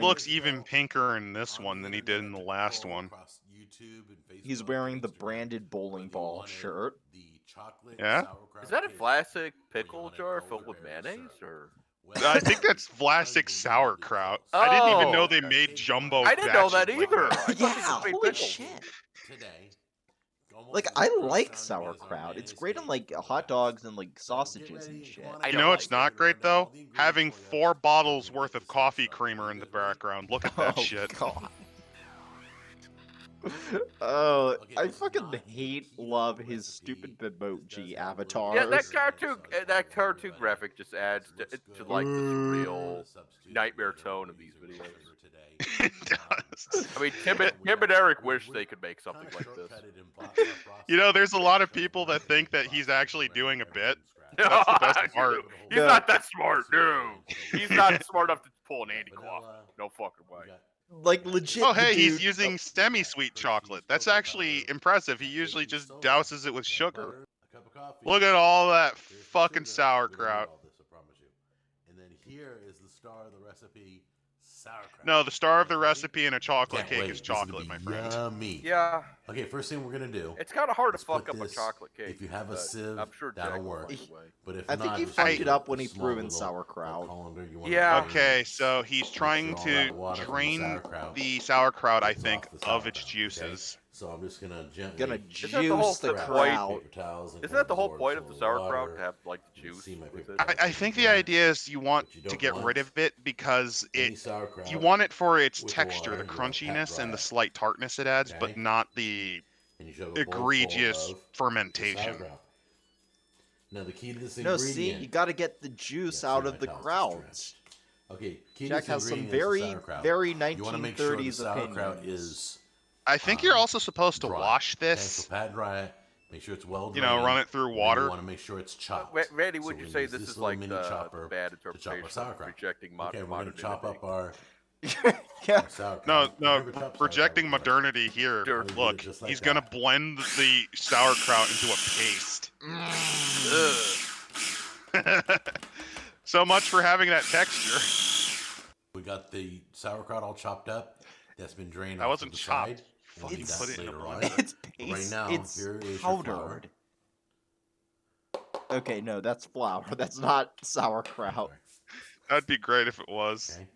looks even pinker in this one than he did in the last one. He's wearing the branded bowling ball shirt. Yeah? Is that a classic pickle jar filled with mayonnaise, or? I think that's Vlasic sauerkraut. I didn't even know they made jumbo I didn't know batches that like either. that. I thought Yeah, they just made holy pickles. shit. Like, I like sauerkraut. It's great on, like, hot dogs and, like, sausages and shit. You know what's not great, though? Having 4 bottles worth of coffee creamer in the background. Look at that Oh, shit. God. Oh, I fucking love his stupid emoji avatars. Yeah, that cartoon graphic just adds to like the surreal nightmare tone of these videos. It does. I mean, Tim and Eric wish they could make something like this. You know, there's a lot of people that think that he's actually doing a bit. That's the best part. He's not that smart, no. He's not smart enough to pull an Andy Kaufman. No fucking way. Like, legit. Oh, hey, he's dude- using semi-sweet chocolate. That's actually impressive. He usually just douses it with sugar. Look at all that fucking sauerkraut. And then here is the star of the recipe, sauerkraut. No, the star of the recipe in a chocolate Can't cake wait. is This is gonna chocolate, be my friend. Yummy. Yeah. Okay, first thing we're gonna do. It's kind of hard to Let's fuck put up a this- chocolate cake. If you have a but sieve, I'm sure that'll Jack will work. find a way. But if I not, think he just fucked use it up a when he small threw in little sauerkraut. colander you wanna Yeah. put in. Okay, so he's trying all to that water from the drain sauerkraut the sauerkraut, I gets think, off the of its sauerkraut, okay? juices. So I'm just gonna gently Gonna that the whole juice the point? kraut. paper towels and Isn't that the whole pour point of the some sauerkraut water. to have like the juice See my with paper it? towel. I think the idea is you want But you to don't get want rid of it because any it sauerkraut you want it for its with the texture, water, the you wanna pat crunchiness dry and the it. slight tartness it adds, Okay. but not the and you shove a bowl full egregious of the fermentation. sauerkraut. Now the key to this No, ingredient. see, you gotta get the juice Yeah, out see, of my the towel's krauts. Okay, key to Jack this has some ingredient is the very, sauerkraut. very You want to make sure the 1930s sauerkraut opinions. is I think you're also supposed to dry. wash Okay, this, so pat dry it. Make sure it's well you drained. know, run it through and then water. You want to make sure it's chopped. Randy, So would you we say use this is little like mini the chopper bad to chop our interpretation of sauerkraut. rejecting Okay, we're gonna modernity? chop up our Yeah. sauerkraut. No, I've no, never chopped sauerkraut projecting before. modernity here. Sure. We do it Look, just like he's gonna that. blend the sauerkraut into a paste. So much for having that texture. We got the sauerkraut all chopped up. That's been drained That off wasn't to the chopped. side. We'll Fucking do put that it in a later blender. on. It's But paste. right now, It's here is your flour. powdered. Okay, no, that's flour. That's not sauerkraut. That'd be great if it was. Okay.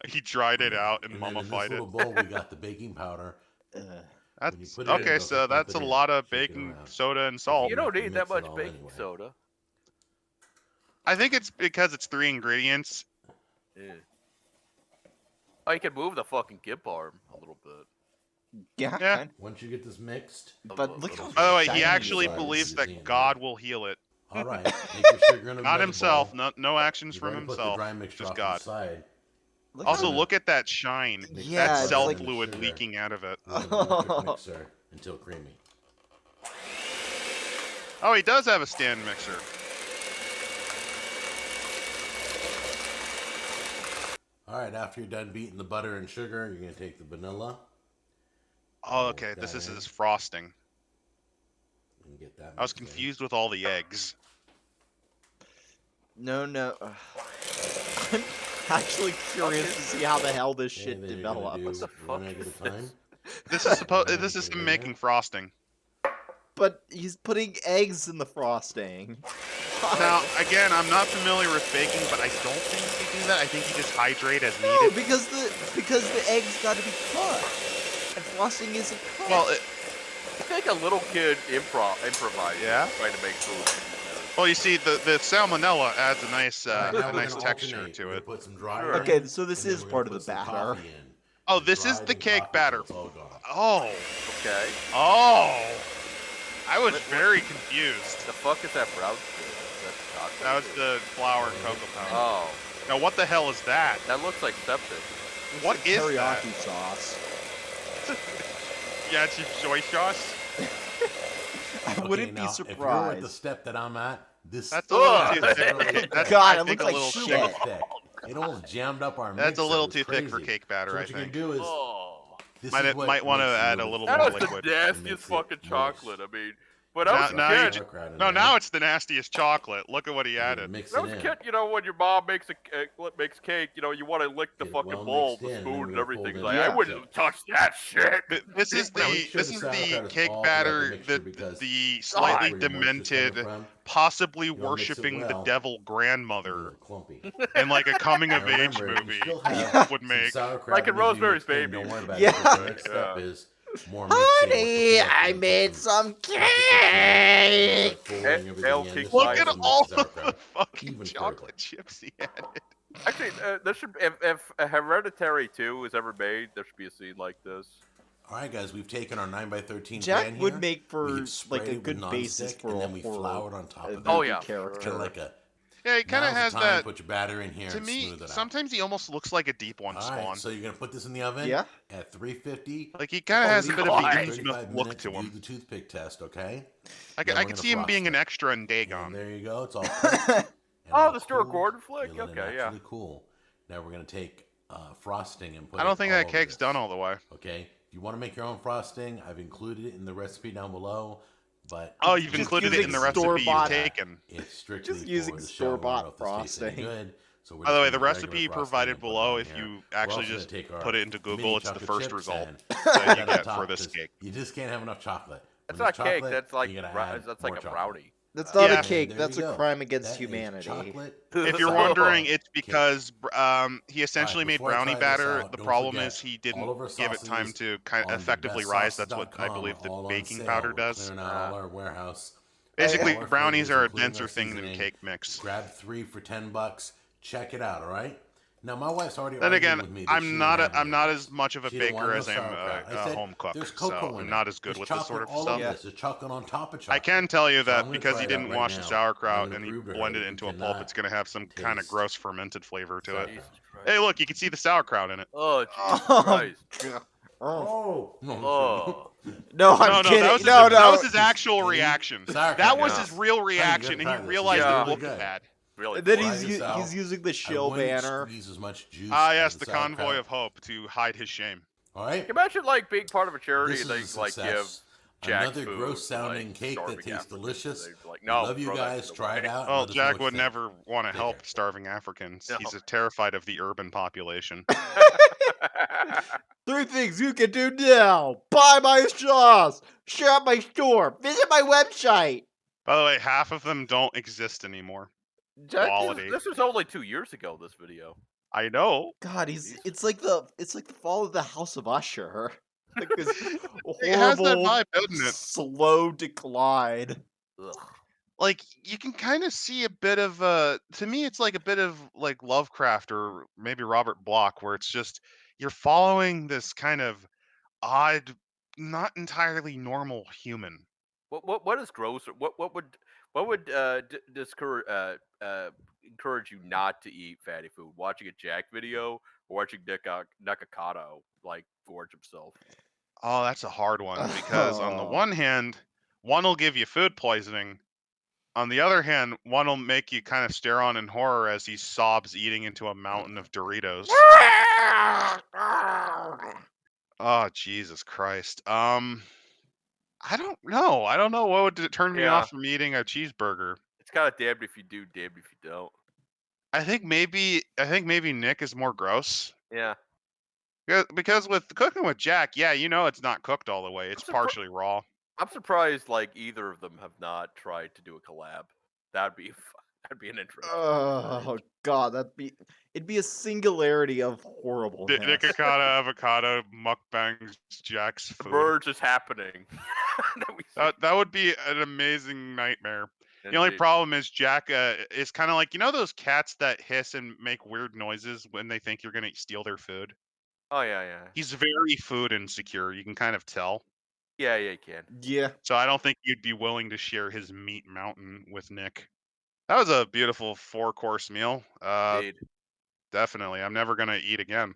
He dried it out and And then in this mummified it. little bowl, we got the baking powder. Uh, When you That's put it in, okay. don't So dump that's it a in. lot of Shake it baking around. soda and salt. You don't have to need that mix it much all baking anyway. soda. I think it's because it's 3 ingredients. Yeah. Oh, you can move the fucking gimp arm a little bit. yeah, Yeah. kind Once you get this mixed, but look how By the way, shiny he actually it is. believes Easy that enough. God will heal it. all right, take your sugar in a Not measuring himself. bowl. No actions You've from already put the himself. dry mixture Just off God. to the side. Look Also, how- look at that shine. Mix Yeah, That's it's self like- fluid sugar leaking out of it. in an electric mixer until creamy. Oh, he does have a stand mixer. All right, after you're done beating the butter and sugar, you're gonna take the vanilla Oh, okay. This is his frosting. and get that. I was mixed in. confused with all the eggs. No, no. I'm actually curious to see how the hell this Okay, shit then you're gonna develops. do the one fuck egg is at a time. This is This is him making frosting. But he's putting eggs in the frosting. Now, again, I'm not familiar with baking, but I don't think he do that. I think he just hydrate as No, needed. because the eggs got to be cut, and frosting isn't cut. Well, It's like a little kid improvising. Yeah? Trying to make food. well, you see, the salmonella adds a nice All right, now a we're nice gonna texture alternate. to We're gonna it. Put some dry Sure. in, Okay, so this and then is we're part gonna of the put some batter. coffee in. Oh, The this is dried the and cake coffee batter. till it's all gone. Oh, Okay. oh! I was very confused. The fuck is that brown shit? That's chocolate. That was the flour and cocoa powder. Oh, Now, what the hell is that? that looks like septic. What is that? teriyaki sauce? Yeah, it's soy sauce. I Okay, wouldn't now, be If you're at the surprised. step that I'm at, this That's a little Ugh. too thick. That's, God, I it think, looks a like little shit. thick. thick. It almost jammed up our That's mixer. a little It was too thick for crazy. cake batter, So I what you think. can do is Oh. this Might is what want to makes it add a bit little That more was thicker. the liquid. nastiest Makes it fucking moist. chocolate. I mean, When I was a Now you kid, just, no, now it's the nastiest chocolate. Look at what he added. Mix when I it was a in. kid, when your mom makes makes cake, you want to lick the Get it fucking well bowl, mixed the in, and then spoon, we're and gonna everything. fold it Like, in. I Yeah. wouldn't touch that shit. This is Now, the make sure this the is the sauerkraut is cake all throughout the batter mixture that because the that's slightly where your moisture's coming demented, from. possibly You wanna mix it worshiping the well, devil It'll be a grandmother little clumpy. in like a coming Now of age remember, if you movie still have Yeah. would some make. sauerkraut Like that in needs to be Rosemary's mixed in, Baby. don't worry about Yeah. it. 'Cause the next step Yeah. is more mixing with Honey, the fork. I You're gonna made put some emphasis in, and then cake. start folding everything I'll in. take This Look will at also mix all the of the sauerkraut fucking even chocolate further. chips he added. Actually, there should if Hereditary 2 is ever made, there should be a scene like this. All right, guys, we've taken our 9x13 Jack pan would here. make We for have sprayed like a it with good basis nonstick, for and a then we horror floured on top of movie that. Oh, yeah, character. Kind of like a. Yeah, he kind of Now's has the time. that. Put your batter in here To and me, smooth it out. sometimes he almost looks like a deep one All Spawn. right, so you're gonna put this in the oven. Yeah. At 350. Like he kind of has a bit of God. the 30 to Innsmouth 35 look minutes. to Do him. the toothpick test, okay? I Then could we're gonna see him frost being it. an extra in And Dagon. there you go. It's all cooked. and Oh, all the Stuart cooled. Gordon flick? You let it Okay, yeah. naturally cool. Now we're gonna take frosting and put I it don't think all that over cake's this. done all the way. Okay, if you want to make your own frosting, I've included it in the recipe down below. But Oh, you've Just included it in the using recipe you've store-bought- taken. It's strictly Just using for the show. I don't know store-bought if this tastes any frosting. good. So we're By the just way, gonna the use regular recipe frosting provided and put it below, on if here. you We're actually also gonna just take our put it into mini Google, it's the chocolate first chips result and that put you that on get top, for this 'cause cake. You just can't have enough chocolate. That's When not there's cake. chocolate, That's like you gotta add that's more like a chocolate. brownie. That's not Yeah. a cake. And there That's you a go. crime against That is humanity. chocolate. If you're Oh. wondering, it's Cake. because he essentially made before I brownie try this batter. out, The don't problem forget, is he all didn't of our give it time sauces to kind of on effectively rise. That's what I thebestsauces.com believe are the all on baking sale. powder We're does. clearing out all our warehouse. Basically, All our brownies flavors, are a including denser our thing than seasoning. cake mix. Grab 3 for $10. Check it out, all right? Now my wife's already Then argued again, with me that she I'm didn't not have any I'm of not this. as much of a She didn't want baker no as I'm sauerkraut. I a said, home cook, there's so cocoa in I'm it. not as good There's with this chocolate sort of all stuff. over this. There's chocolate on top of I chocolate. can tell you So I'm that gonna because try he it didn't out right wash the now. I'm sauerkraut gonna and he prove to her blended that it you into a pulp, cannot it's going to have some kind of taste gross fermented flavor to it. sauerkraut. Hey, look, you can see the sauerkraut in it. Oh, Jesus Oh, Christ. Oh. Oh, no, Oh. No, I'm No, kidding. that was his, No, that was no. his actual Did he? reaction. Sauerkraut, That was yeah. his real reaction, and try he this. realized Yeah. it Really looked good. bad. Really? And then Try he's this out. he's using the I show wouldn't banner. squeeze as much juice Ah, out yes, of the sauerkraut. convoy of hope to hide his shame. All right. Imagine like being part of a charity This and is they a like give success. Jack Another food gross to, like, sounding cake that starving tastes Africans, and delicious. they'd be like, We no, love you throw that guys. shit Try it away. out. and Well, let us know Jack what would you think. never want to Take help care. starving Africans. No. He's terrified of the urban population. 3 things you can do now: buy my sauce, shop my store, visit my website. By the way, half of them don't exist anymore. Jack, Quality. This was only 2 years ago, this video. I know. God, Jesus. it's like the fall of the House of Usher. Like this It has that horrible, vibe, doesn't it? slow decline. Ugh. Like you can kind of see a bit of to me it's like a bit of like Lovecraft or maybe Robert Bloch, where it's just you're following this kind of odd, not entirely normal human. What is grosser? What would discourage encourage you not to eat fatty food? Watching a Jack video or watching Nakakato like gorge himself? Oh, that's a hard one because on the Oh. one hand, one will give you food poisoning. On the other hand, one will make you kind of stare on in horror as he sobs eating into a mountain of Doritos. Oh, Jesus Christ. I don't know. I don't know what would turn me Yeah. off from eating a cheeseburger. It's kind of damned if you do, damned if you don't. I think maybe Nick is more gross. Yeah. Because with cooking with Jack, yeah, it's not cooked all the way. It's surpri- partially raw. I'm surprised like either of them have not tried to do a collab. That'd be an interesting. Oh God, it'd be a singularity of horribleness. Nikocado avocado mukbangs Jack's The food. merge is happening. That would be an amazing nightmare. The only problem is Jack is kind of like those cats that hiss and make weird noises when they think you're gonna steal their food. Oh yeah. He's very food insecure. You can kind of tell. Yeah, you can. Yeah. So I don't think you'd be willing to share his meat mountain with Nick. That was a beautiful 4-course meal. Indeed. Definitely. I'm never gonna eat again.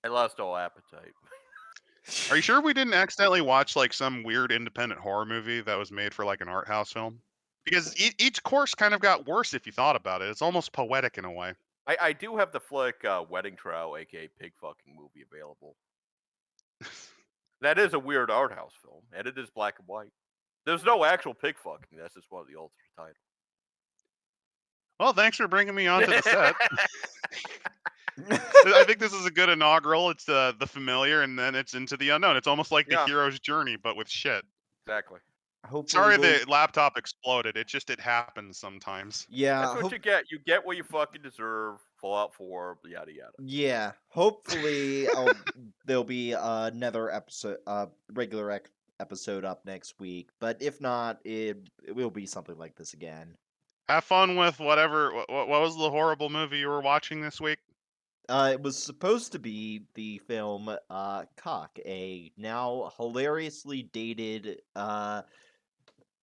I lost all appetite. Are you sure we didn't accidentally watch like some weird independent horror movie that was made for like an art house film? Because each course kind of got worse if you thought about it. It's almost poetic in a way. I do have the flick Wedding Trow, aka Pig Fucking movie available. That is a weird art house film, and it is black and white. There's no actual pig fucking. That's just one of the alternate titles. Well, thanks for bringing me onto the set. I think this is a good inaugural. It's the familiar, and then it's into the unknown. It's almost like the hero's journey, but with shit. Exactly. Sorry the laptop exploded. It happens sometimes. Yeah. That's what you get. You get what you fucking deserve. Fallout 4, yada yada. Yeah. Hopefully there'll be another episode, regular episode up next week. But if not, it will be something like this again. Have fun with whatever. What was the horrible movie you were watching this week? It was supposed to be the film Cock, a now hilariously dated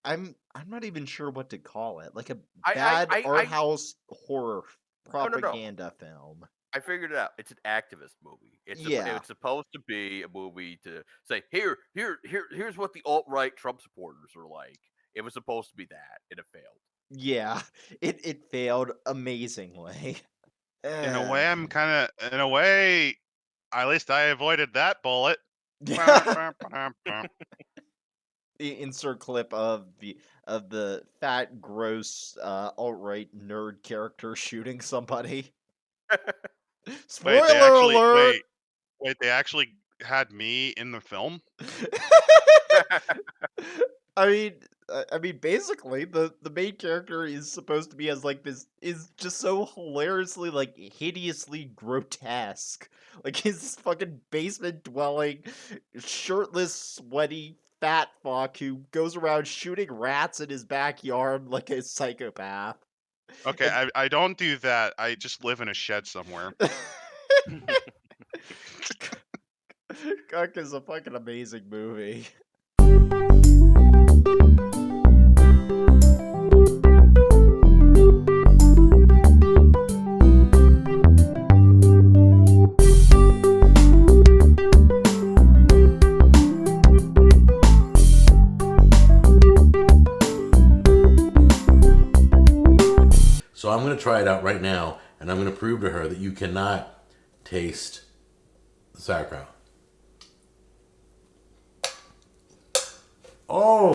I'm not even sure what to call it. Like a bad art house horror propaganda film. I figured it out. It's an activist movie. It's supposed to be a movie to say, here's what the alt-right Trump supporters are like. It was supposed to be that, and it failed. Yeah, it failed amazingly. In a way, at least I avoided that bullet. Insert clip of the fat, gross, alt-right nerd character shooting somebody. Spoiler alert! Wait, they actually had me in the film? I mean, basically, the main character is supposed to be as like this is just so hilariously like hideously grotesque. Like his fucking basement dwelling, shirtless, sweaty, fat fuck who goes around shooting rats in his backyard like a psychopath. Okay, I don't do that. I just live in a shed somewhere. Cuck is a fucking amazing movie. So I'm going to try it out right now, and I'm going to prove to her that you cannot taste the sauerkraut. Oh!